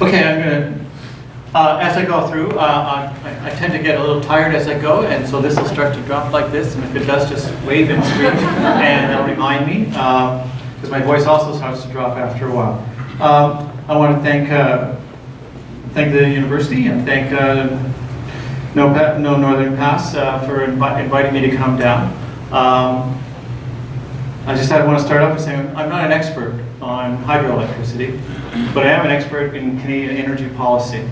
Okay, I'm going to, as I go through, I tend to get a little tired as I go, and so this will start to drop like this, and if it does, just wave and scream, and that'll remind me, because my voice also starts to drop after a while. I want to thank the university and thank No Northern Pass for inviting me to come down. I want to start off by saying I'm not an expert on hydroelectricity, but I am an expert in Canadian energy policy.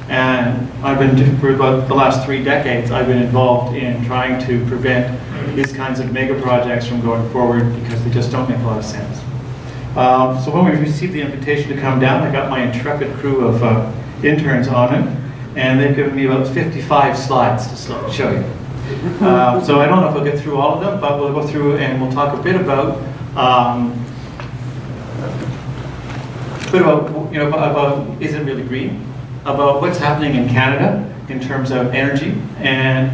And I've been, for about the last 3 decades, I've been involved in trying to prevent these kinds of mega projects from going forward because they just don't make a lot of sense. So when we received the invitation to come down, I got my intrepid crew of interns on it, and they've given me about 55 slides to show you. So I don't know if we'll get through all of them, but we'll go through and we'll talk a bit about about is it really green? About what's happening in Canada in terms of energy and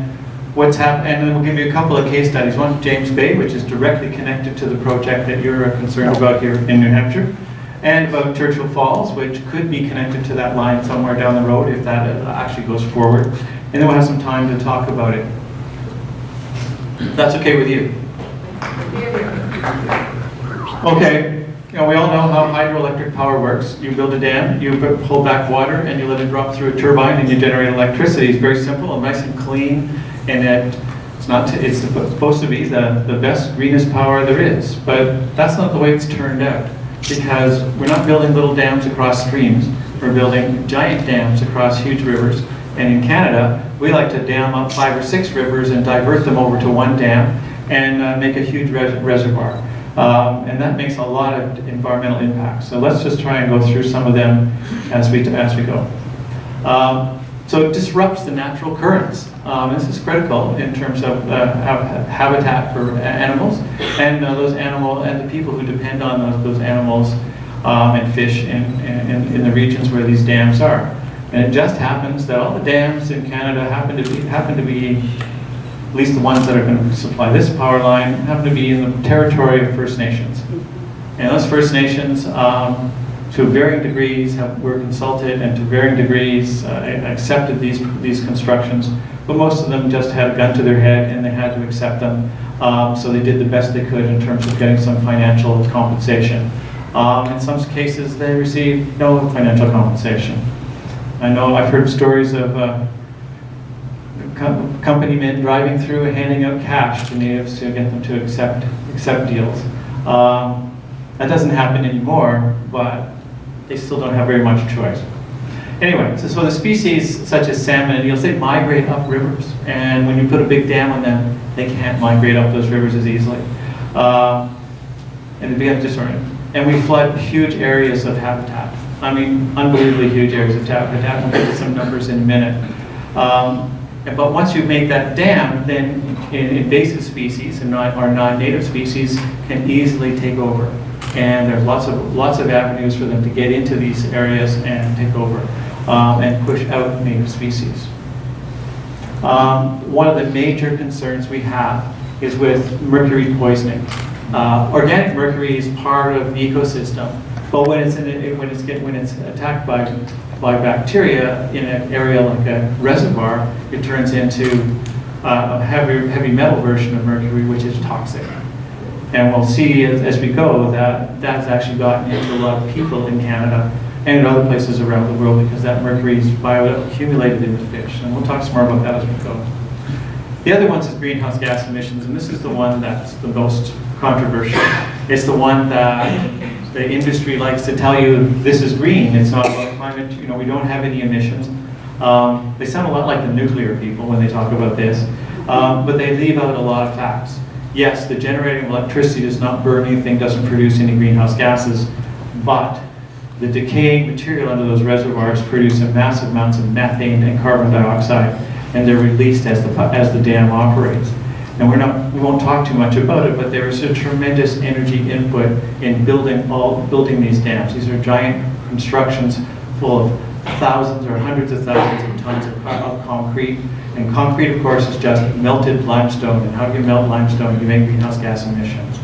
what's happening, and then we'll give you a couple of case studies. One, James Bay, which is directly connected to the project that you're concerned about here in New Hampshire, and about Churchill Falls, which could be connected to that line somewhere down the road if that actually goes forward. And then we'll have some time to talk about it. That's okay with you? Okay. You know, we all know how hydroelectric power works. You build a dam, you pull back water, and you let it drop through a turbine, and you generate electricity. It's very simple and nice and clean, and it's supposed to be the best, greenest power there is. But that's not the way it's turned out, because we're not building little dams across streams. We're building giant dams across huge rivers. And in Canada, we like to dam up 5 or 6 rivers and divert them over to one dam and make a huge reservoir. And that makes a lot of environmental impacts. So let's just try and go through some of them as we go. So it disrupts the natural currents. This is critical in terms of habitat for animals and the people who depend on those animals and fish in the regions where these dams are. And it just happens that all the dams in Canada happen to be, at least the ones that are going to supply this power line, happen to be in the territory of First Nations. And those First Nations, to varying degrees, were consulted and to varying degrees accepted these constructions, but most of them just had a gun to their head and they had to accept them. So they did the best they could in terms of getting some financial compensation. In some cases, they received no financial compensation. I know I've heard stories of company men driving through and handing out cash to natives to get them to accept deals. That doesn't happen anymore, but they still don't have very much choice. Anyway, so the species such as salmon and eels, they migrate up rivers, and when you put a big dam on them, they can't migrate up those rivers as easily. And they become disoriented. And we flood huge areas of habitat. I mean, unbelievably huge areas of habitat. We'll get to some numbers in a minute. But once you make that dam, then invasive species and our non-native species can easily take over. And there's lots of avenues for them to get into these areas and take over and push out native species. One of the major concerns we have is with mercury poisoning. Organic mercury is part of the ecosystem, but when it's attacked by bacteria in an area like a reservoir, it turns into a heavy metal version of mercury, which is toxic. And we'll see as we go that that's actually gotten into a lot of people in Canada and in other places around the world because that mercury is bioaccumulated in the fish. And we'll talk some more about that as we go. The other one is greenhouse gas emissions, and this is the one that's the most controversial. It's the one that the industry likes to tell you this is green. It's not about climate. You know, we don't have any emissions. They sound a lot like the nuclear people when they talk about this, but they leave out a lot of facts. Yes, the generating of electricity does not burn anything, doesn't produce any greenhouse gases, but the decaying material under those reservoirs produces massive amounts of methane and carbon dioxide, and they're released as the dam operates. And we won't talk too much about it, but there is a tremendous energy input in building these dams. These are giant constructions full of thousands or hundreds of thousands of tons of concrete. And concrete, of course, is just melted limestone. And how do you melt limestone? You make greenhouse gas emissions.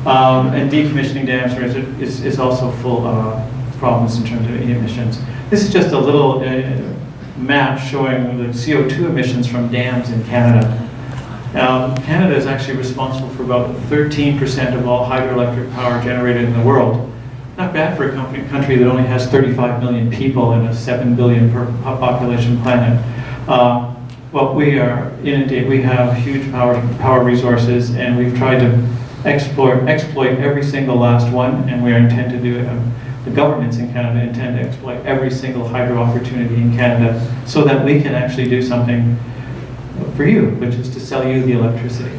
And decommissioning dams is also full of problems in terms of emissions. This is just a little map showing the CO2 emissions from dams in Canada. Canada is actually responsible for about 13% of all hydroelectric power generated in the world. Not bad for a country that only has 35 million people and a 7 billion per population planet. Well, we are inundated. We have huge power resources, and we've tried to exploit every single last one, and we intend to do it. The governments in Canada intend to exploit every single hydro opportunity in Canada so that we can actually do something for you, which is to sell you the electricity.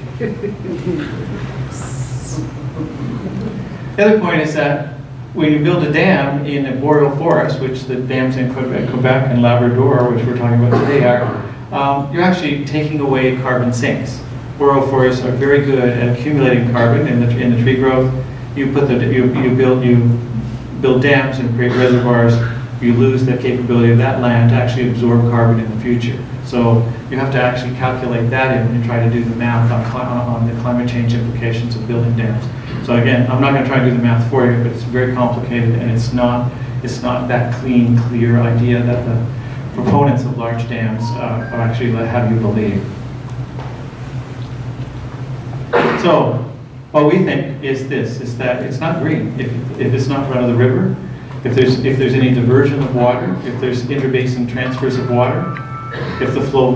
The other point is that when you build a dam in a boreal forest, which the dams in Quebec and Labrador, which we're talking about today, are, you're actually taking away carbon sinks. Boreal forests are very good at accumulating carbon in the tree growth. You build dams and create reservoirs. You lose the capability of that land to actually absorb carbon in the future. So you have to actually calculate that in and try to do the math on the climate change implications of building dams. So again, I'm not going to try to do the math for you, but it's very complicated, and it's not that clear idea that the proponents of large dams are actually have you believe. So what we think is that it's not green if it's not run of the river, if there's any diversion of water, if there's interbasin transfers of water, if the flow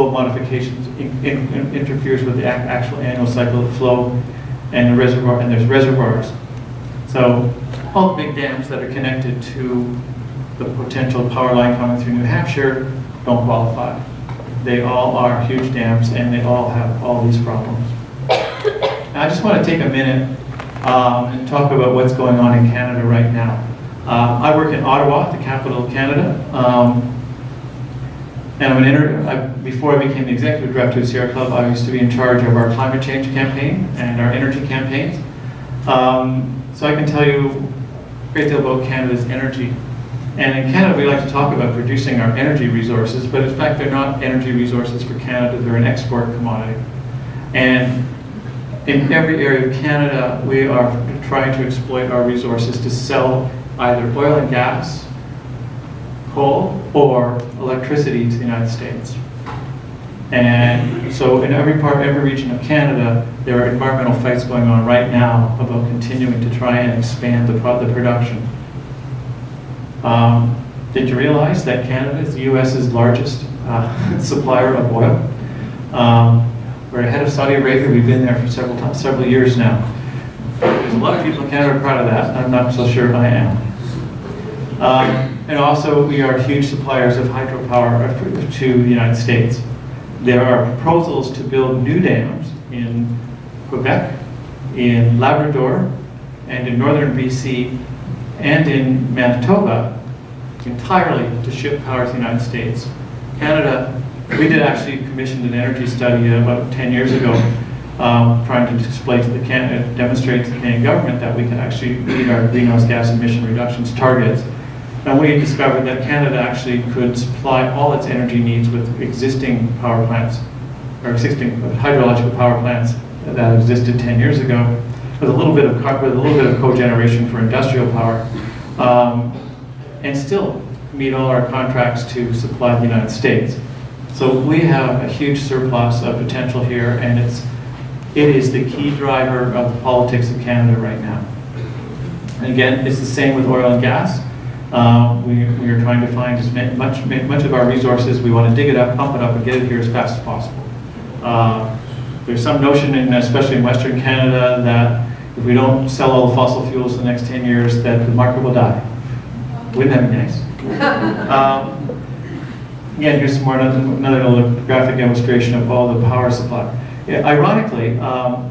of modifications interferes with the actual annual cycle of flow, and there's reservoirs. So all the big dams that are connected to the potential power line coming through New Hampshire don't qualify. They all are huge dams, and they all have all these problems. Now, I just want to take a minute and talk about what's going on in Canada right now. I work in Ottawa, the capital of Canada, and before I became the executive director of Sierra Club, I used to be in charge of our climate change campaign and our energy campaigns. So I can tell you a great deal about Canada's energy. And in Canada, we like to talk about producing our energy resources, but in fact, they're not energy resources for Canada, they're an export commodity. And in every area of Canada, we are trying to exploit our resources to sell either oil and gas, coal, or electricity to the United States. And so in every region of Canada, there are environmental fights going on right now about continuing to try and expand the production. Did you realize that Canada is the U.S.'s largest supplier of oil? We're ahead of Saudi Arabia. We've been there for several years now. There's a lot of people in Canada who are proud of that. I'm not so sure I am. And also, we are huge suppliers of hydropower to the United States. There are proposals to build new dams in Quebec, in Labrador, and in northern BC, and in Manitoba, entirely to ship power to the United States. Canada, we did actually commissioned an energy study about 10 years ago, trying to demonstrate to the Canadian government that we can actually meet our greenhouse gas emission reductions targets. And we discovered that Canada actually could supply all its energy needs with existing power plants, or existing hydrological power plants that existed 10 years ago, with a little bit of cogeneration for industrial power, and still meet all our contracts to supply the United States. So we have a huge surplus of potential here, and it is the key driver of the politics of Canada right now. And again, it's the same with oil and gas. We are trying to find as much of our resources. We want to dig it up, pump it up, and get it here as fast as possible. There's some notion, especially in Western Canada, that if we don't sell all the fossil fuels in the next 10 years, that the market will die. Wouldn't that be nice? Again, here's another little graphic illustration of all the power supply. Yeah, ironically,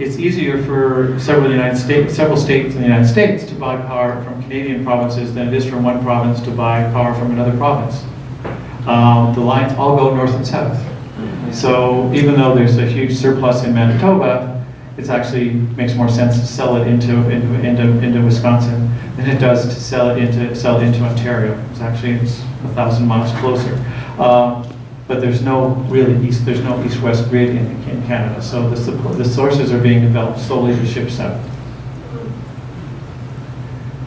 it's easier for several states in the United States to buy power from Canadian provinces than it is from one province to buy power from another province. The lines all go north and south. So even though there's a huge surplus in Manitoba, it actually makes more sense to sell it into Wisconsin than it does to sell it into Ontario. It's 1,000 miles closer. But there's no east-west grid in Canada, so the sources are being developed solely to ship south.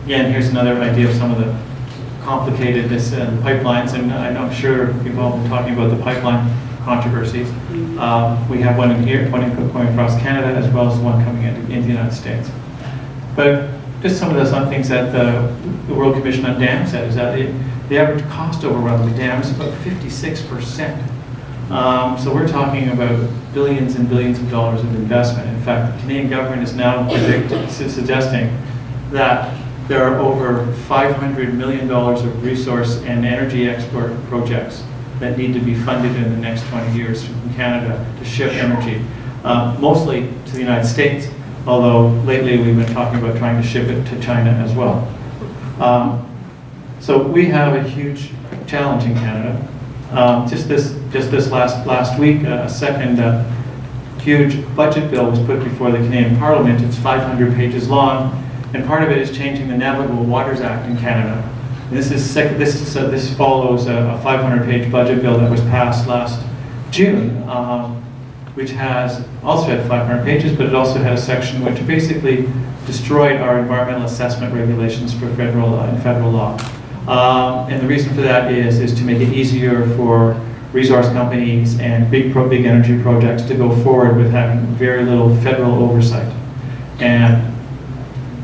Again, here's another idea of some of the complicatedness in pipelines, and I'm sure you've all been talking about the pipeline controversies. We have one in here, one going across Canada, as well as one coming into the United States. But just some of some things that the World Commission on Dams said is that the average cost overrun of the dam is about 56%. So we're talking about billions and billions of dollars of investment. In fact, the Canadian government is now suggesting that there are over $500 million of resource and energy export projects that need to be funded in the next 20 years from Canada to ship energy, mostly to the United States, although lately we've been talking about trying to ship it to China as well. So we have a huge challenge in Canada. Just this last week, a second huge budget bill was put before the Canadian Parliament. It's 500 pages long, and part of it is changing the Navigable Waters Act in Canada. And this follows a 500-page budget bill that was passed last June, which has also had 500 pages, but it also had a section which basically destroyed our environmental assessment regulations for federal law. And the reason for that is to make it easier for resource companies and big energy projects to go forward with having very little federal oversight. And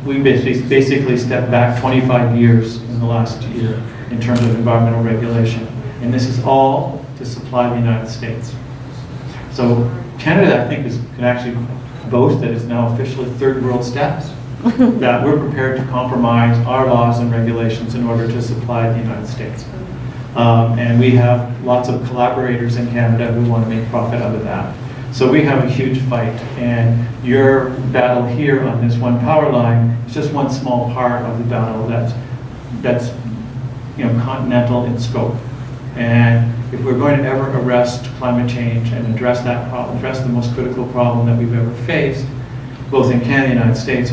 we basically stepped back 25 years in the last year in terms of environmental regulation. And this is all to supply the United States. So Canada, I think, can actually boast that it's now officially third world status. That we're prepared to compromise our laws and regulations in order to supply the United States. And we have lots of collaborators in Canada who want to make profit out of that. So we have a huge fight, and your battle here on this one power line is just one small part of the battle that's continental in scope. And if we're going to ever arrest climate change and address that problem, address the most critical problem that we've ever faced, both in Canada and the United States,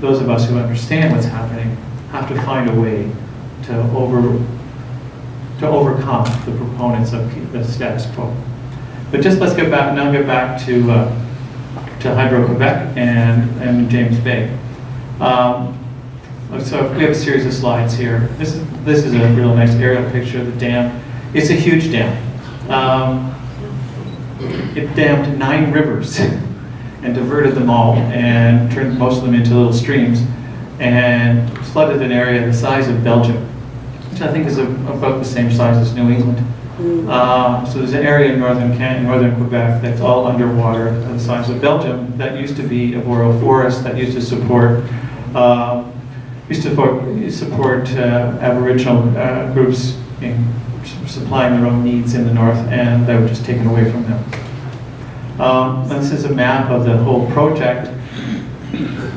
those of us who understand what's happening, have to find a way to overcome the proponents of the status quo. But just let's get back to Hydro-Quebec and James Bay. So we have a series of slides here. This is a real nice aerial picture of the dam. It's a huge dam. It dammed 9 rivers and diverted them all and turned most of them into little streams and flooded an area the size of Belgium, which I think is about the same size as New England. So there's an area in northern Quebec that's all underwater, the size of Belgium, that used to be a boreal forest that used to support Aboriginal groups in supplying their own needs in the north, and that was just taken away from them. This is a map of the whole project,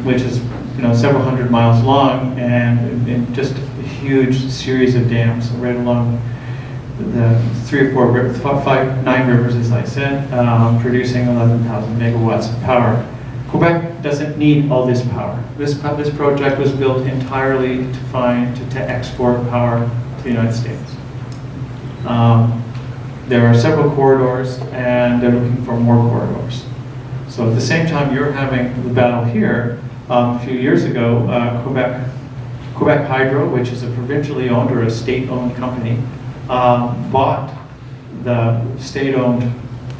which is several hundred miles long and just a huge series of dams right along the 9 rivers, as I said, producing 11,000 megawatts of power. Quebec doesn't need all this power. This project was built entirely to export power to the United States. There are several corridors, and they're looking for more corridors. So at the same time you're having the battle here, a few years ago, Quebec Hydro, which is a provincially owned or a state-owned company, bought the state-owned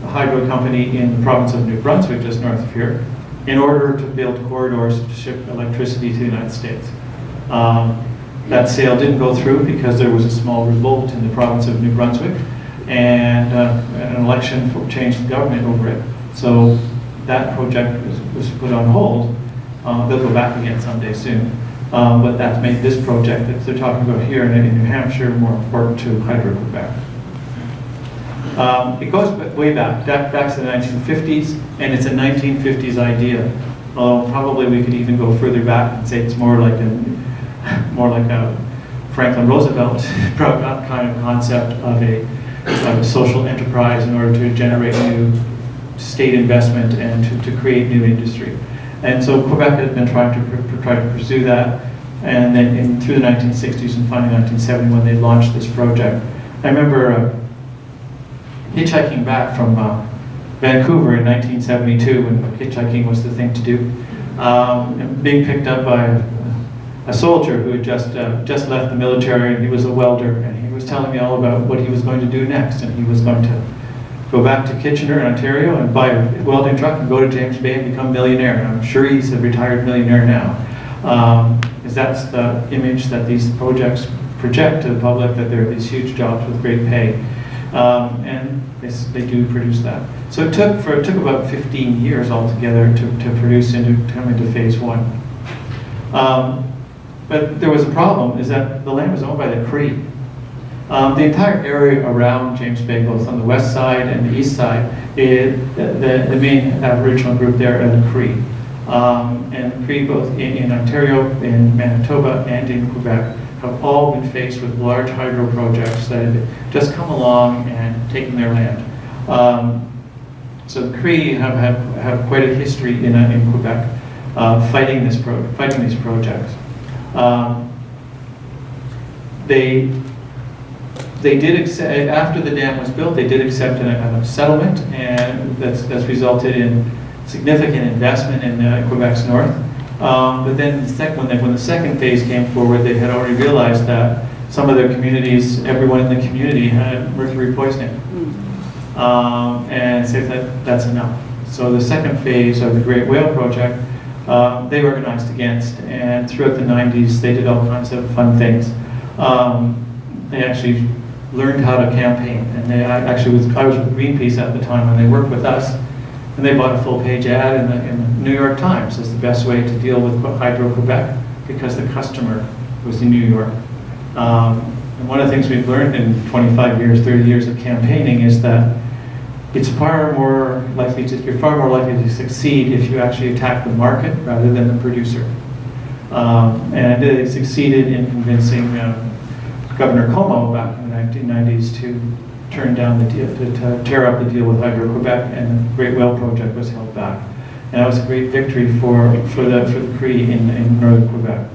hydro company in the province of New Brunswick, just north of here, in order to build corridors to ship electricity to the United States. That sale didn't go through because there was a small revolt in the province of New Brunswick, and an election changed the government over it. So that project was put on hold. They'll go back again someday soon. But that's made this project that they're talking about here in New Hampshire more important to Hydro-Quebec. It goes way back to the 1950s, and it's a 1950s idea. Probably we could even go further back and say it's more like a Franklin Roosevelt kind of concept of a social enterprise in order to generate new state investment and to create new industry. And so Quebec has been trying to pursue that, and then through the 1960s and finally 1971 they launched this project. I remember hitchhiking back from Vancouver in 1972 when hitchhiking was the thing to do, being picked up by a soldier who had just left the military, and he was a welder, and he was telling me all about what he was going to do next, and he was going to go back to Kitchener in Ontario and buy a welding truck and go to James Bay and become a millionaire. And I'm sure he's a retired millionaire now. Because that's the image that these projects project to the public, that there are these huge jobs with great pay. And they do produce that. So it took about 15 years altogether to produce to come into phase one. But there was a problem, is that the land was owned by the Cree. The entire area around James Bay, both on the west side and the east side, the main Aboriginal group there are the Cree. And the Cree, both in Ontario, in Manitoba, and in Quebec, have all been faced with large hydro projects that have just come along and taken their land. So the Cree have quite a history in Quebec fighting these projects. They did accept, after the dam was built, they did accept a settlement, and that's resulted in significant investment in Quebec's north. But then when the second phase came forward, they had already realized that some of their communities, everyone in the community had mercury poisoning. And said that that's enough. So the second phase of the Great Whale Project, they organized against, and throughout the 90s, they did all kinds of fun things. They actually learned how to campaign, and I was with Greenpeace at the time, and they worked with us, and they bought a full-page ad in the New York Times as the best way to deal with Hydro-Quebec, because the customer was in New York. And one of the things we've learned in 25 years, 30 years of campaigning is that you're far more likely to succeed if you actually attack the market rather than the producer. And they succeeded in convincing Governor Como back in the 1990s to turn down the deal, to tear up the deal with Hydro-Quebec, and the Great Whale Project was held back. And that was a great victory for the Cree in northern Quebec.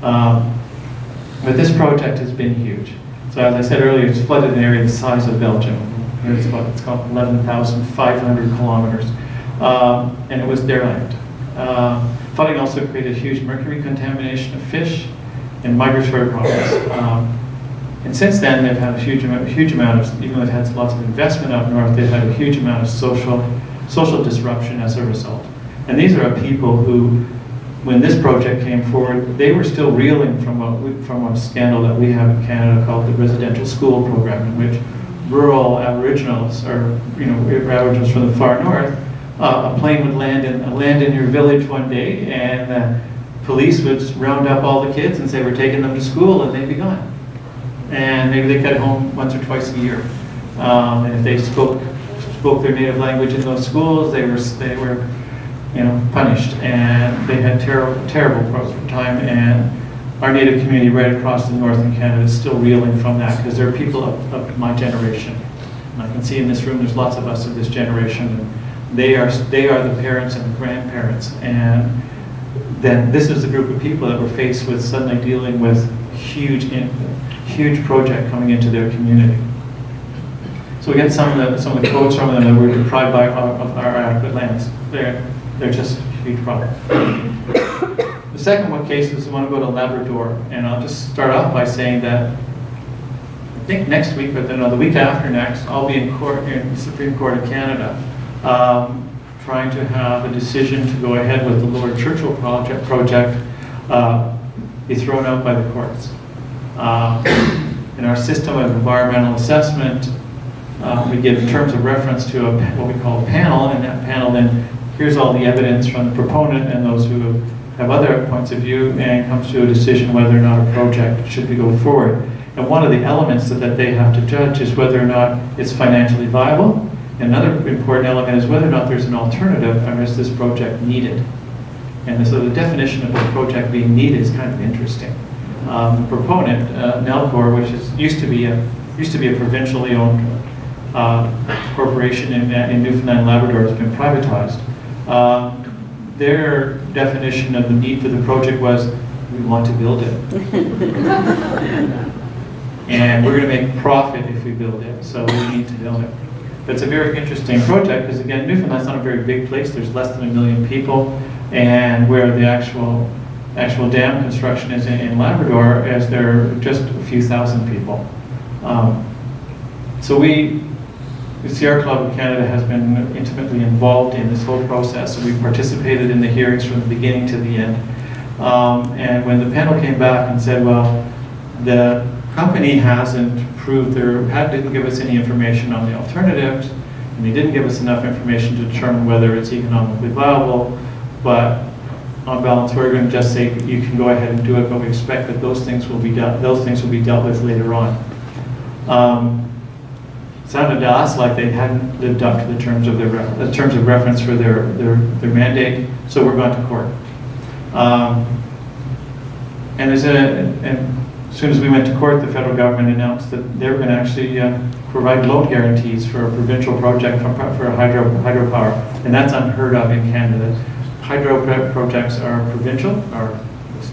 But this project has been huge. So as I said earlier, it's flooded an area the size of Belgium. It's called 11,500 kilometers. And it was their land. Flooding also created huge mercury contamination of fish and migratory problems. And since then, they've had a huge amount of, even though they've had lots of investment up north, they've had a huge amount of social disruption as a result. And these are people who, when this project came forward, they were still reeling from a scandal that we have in Canada called the residential school program, in which rural Aboriginals, or Aboriginals from the far north, a plane would land in your village one day, and police would round up all the kids and say, we're taking them to school, and they'd be gone. And maybe they got home once or twice a year. And if they spoke their native language in those schools, they were punished, and they had terrible time. And our Native community right across the northern Canada is still reeling from that, because there are people of my generation. And I can see in this room there's lots of us of this generation. And they are the parents and the grandparents. And then this is the group of people that were faced with suddenly dealing with huge project coming into their community. So we get some of the quotes from them that we're deprived of our adequate lands. They're just a huge problem. The second one case is I want to go to Labrador, and I'll just start off by saying that I think next week, but then the week after next, I'll be in court in the Supreme Court of Canada, trying to have a decision to go ahead with the Lord Churchill project be thrown out by the courts. In our system of environmental assessment, we give terms of reference to what we call a panel, and that panel then hears all the evidence from the proponent and those who have other points of view, and comes to a decision whether or not a project should go forward. And one of the elements that they have to judge is whether or not it's financially viable. And another important element is whether or not there's an alternative, or is this project needed. And so the definition of a project being needed is kind of interesting. The proponent, Melcor, which used to be a provincially owned corporation in Newfoundland and Labrador, has been privatized. Their definition of the need for the project was, we want to build it. And we're going to make profit if we build it, so we need to build it. But it's a very interesting project, because again, Newfoundland's not a very big place. There's less than 1 million people, and where the actual actual dam construction is in Labrador, as there are just a few thousand people. So the Sierra Club of Canada has been intimately involved in this whole process. So we participated in the hearings from the beginning to the end. And when the panel came back and said, well, the company hasn't proved didn't give us any information on the alternatives, and they didn't give us enough information to determine whether it's economically viable, but on balance, we're going to just say you can go ahead and do it, but we expect that those things will be dealt with later on. Sounded to us like they hadn't lived up to the terms of reference for their mandate, so we're going to court. And as soon as we went to court, the federal government announced that they were going to actually provide loan guarantees for a provincial project for hydropower, and that's unheard of in Canada. Hydro projects are provincial, are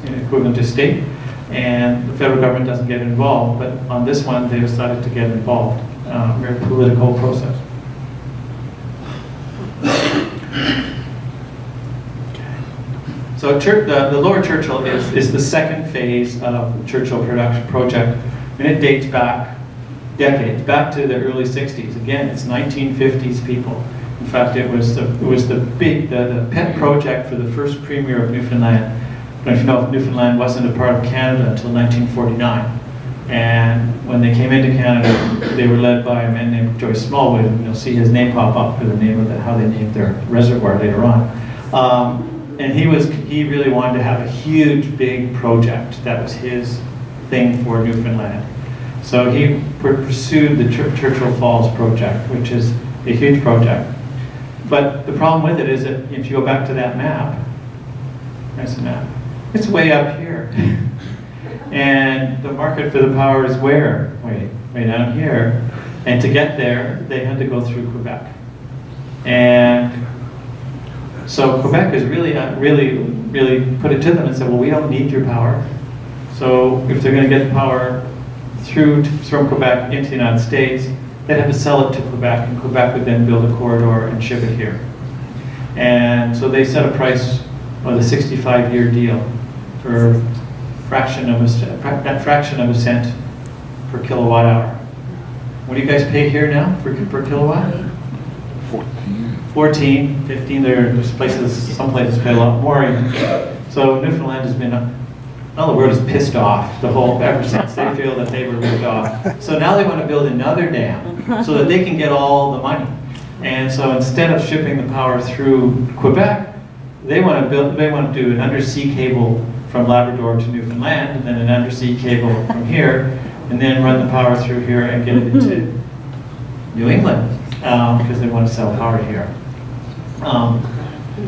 equivalent to state, and the federal government doesn't get involved, but on this one they decided to get involved. Very political process. So the Lower Churchill is the second phase of the Churchill production project, and it dates back decades, back to the early 60s. Again, it's 1950s people. In fact, it was the pet project for the first premier of Newfoundland. I don't know if you know, Newfoundland wasn't a part of Canada until 1949. And when they came into Canada, they were led by a man named Joyce Smallwood, and you'll see his name pop up for the name of how they named their reservoir later on. And he really wanted to have a huge, big project. That was his thing for Newfoundland. So he pursued the Churchill Falls project, which is a huge project. But the problem with it is that if you go back to that map, there's the map, it's way up here. And the market for the power is where? Way down here. And to get there, they had to go through Quebec. And so Quebec has really put it to them and said, well, we don't need your power. So if they're going to get power from Quebec into the United States, they'd have to sell it to Quebec, and Quebec would then build a corridor and ship it here. And so they set a price of the 65-year deal for fraction of a cent per kilowatt hour. What do you guys pay here now per kilowatt? 14, 15. There's places, some places pay a lot more. So Newfoundland has been, well, the world is pissed off ever since they feel that they were ripped off. So now they want to build another dam so that they can get all the money. And so instead of shipping the power through Quebec, they want to do an undersea cable from Labrador to Newfoundland, and then an undersea cable from here, and then run the power through here and get it into New England, because they want to sell power here.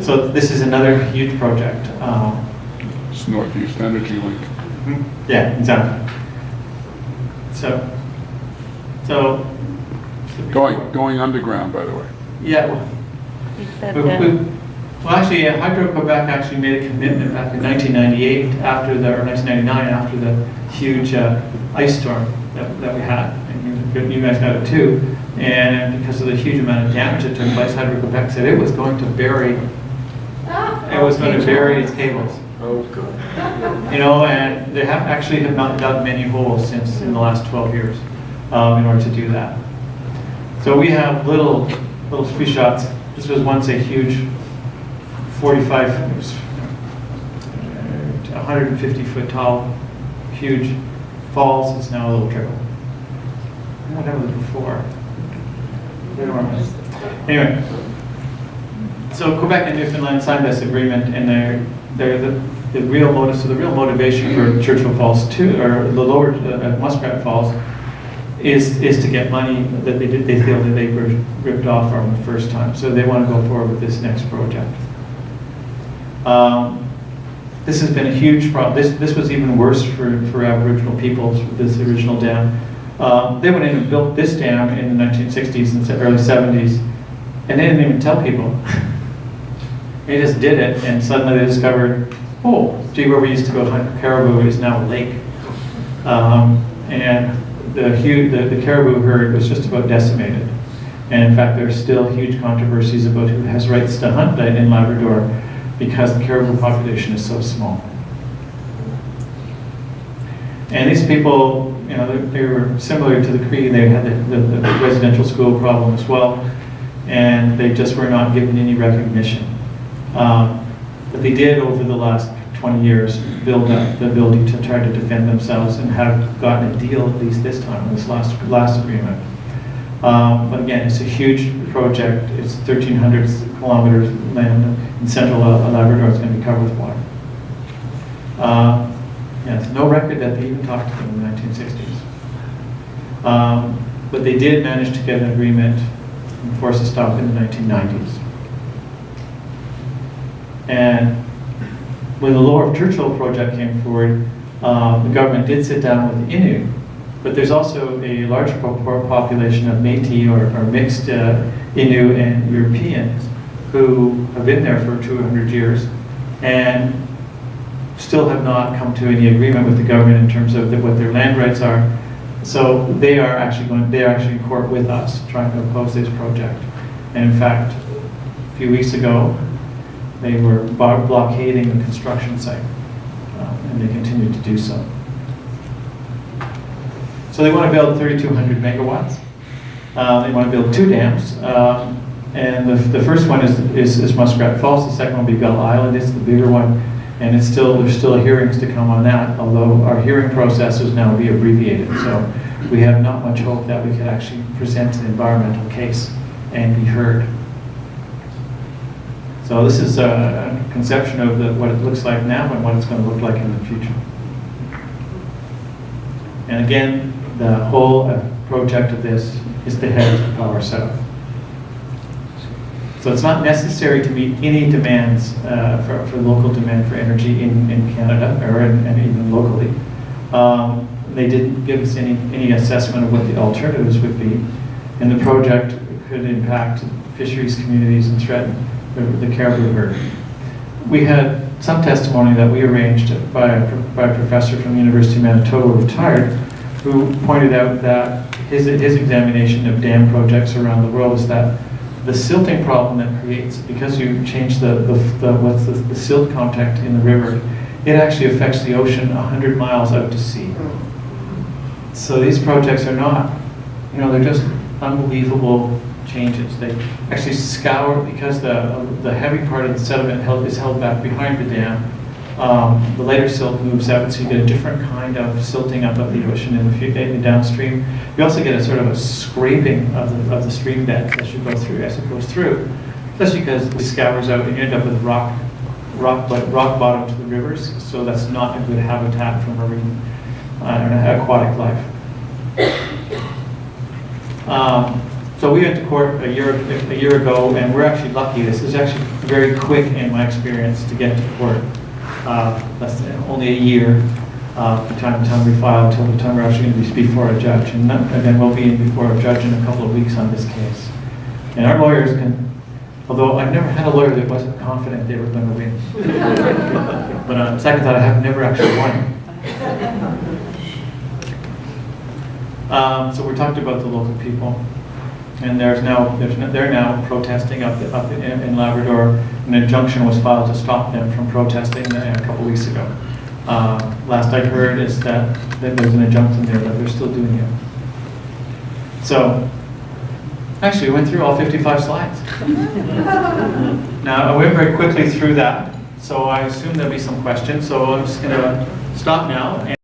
So this is another huge project. It's Northeast Energy Link. Yeah, exactly. So going underground, by the way. Yeah. Well, actually, Hydro-Quebec actually made a commitment back in 1998 or 1999 after the huge ice storm that we had, and you guys had it too. And because of the huge amount of damage that took place, Hydro-Quebec said it was going to bury its cables. Oh, good. And they have not dug many holes since in the last 12 years in order to do that. So we have little screenshots. This was once a huge 150 foot tall, huge falls. It's now a little trickle. Whatever was before. Anyway, so Quebec and Newfoundland signed this agreement, and they're the real motive. So the real motivation for Churchill Falls or the lower Muskrat Falls is to get money that they feel that they were ripped off from the first time. So they want to go forward with this next project. This has been a huge problem. This was even worse for Aboriginal peoples with this original dam. They went in and built this dam in the 1960s and early 70s, and they didn't even tell people. They just did it, and suddenly they discovered, oh, gee, where we used to go hunt caribou is now a lake. And the caribou herd was just about decimated. And in fact, there's still huge controversies about who has rights to hunt in Labrador, because the caribou population is so small. And these people, you know, they were similar to the Cree. They had the residential school problem as well, and they just were not given any recognition. But they did, over the last 20 years, build up the ability to try to defend themselves and have gotten a deal, at least this time, in this last agreement. But again, it's a huge project. It's 1,300 kilometers of land in central Labrador. It's going to be covered with water. Yeah, there's no record that they even talked to them in the 1960s. But they did manage to get an agreement and force a stop in the 1990s. And when the Lower Churchill project came forward, the government did sit down with the Innu, but there's also a large population of Métis or mixed Innu and Europeans who have been there for 200 years and still have not come to any agreement with the government in terms of what their land rights are. So they are actually in court with us, trying to oppose this project. And in fact, a few weeks ago, they were blockading the construction site, and they continue to do so. So they want to build 3,200 megawatts. They want to build 2 dams, and the first one is Muskrat Falls. The second one will be Gull Island. It's the bigger one, and there's still hearings to come on that. Although our hearing process is now be abbreviated, so we have not much hope that we could actually present an environmental case and be heard. So this is a conception of what it looks like now and what it's going to look like in the future. And again, the whole project of this is to head power south. So it's not necessary to meet any demands for local demand for energy in Canada or and even locally. They didn't give us any assessment of what the alternatives would be, and the project could impact fisheries communities and threaten the caribou herd. We had some testimony that we arranged by a professor from the University of Manitoba, retired, who pointed out that his examination of dam projects around the world is that the silting problem that creates, because you change the silt content in the river, it actually affects the ocean 100 miles out to sea. So these projects are not, you know, they're just unbelievable changes. They actually scour, because the heavy part of the sediment is held back behind the dam. The lighter silt moves out, so you get a different kind of silting up of the ocean in the downstream. You also get a sort of a scraping of the stream bed as it goes through. That's because it scours out and you end up with rock bottom to the rivers. So that's not a good habitat for marine aquatic life. So we went to court a year ago, and we're actually lucky. This is actually very quick in my experience to get to court. Less than only a year from the time we file until the time we're actually going to be before a judge, and then we'll be in before a judge in a couple of weeks on this case. And our lawyers can, although I've never had a lawyer that wasn't confident they were going to win. But on second thought, I have never actually won. So we're talking about the local people. And they're now protesting up in Labrador. An injunction was filed to stop them from protesting a couple weeks ago. Last I heard is that there's an injunction there, but they're still doing it. So, actually, we went through all 55 slides. Now, I went very quickly through that, so I assume there'll be some questions. So I'm just going to stop now.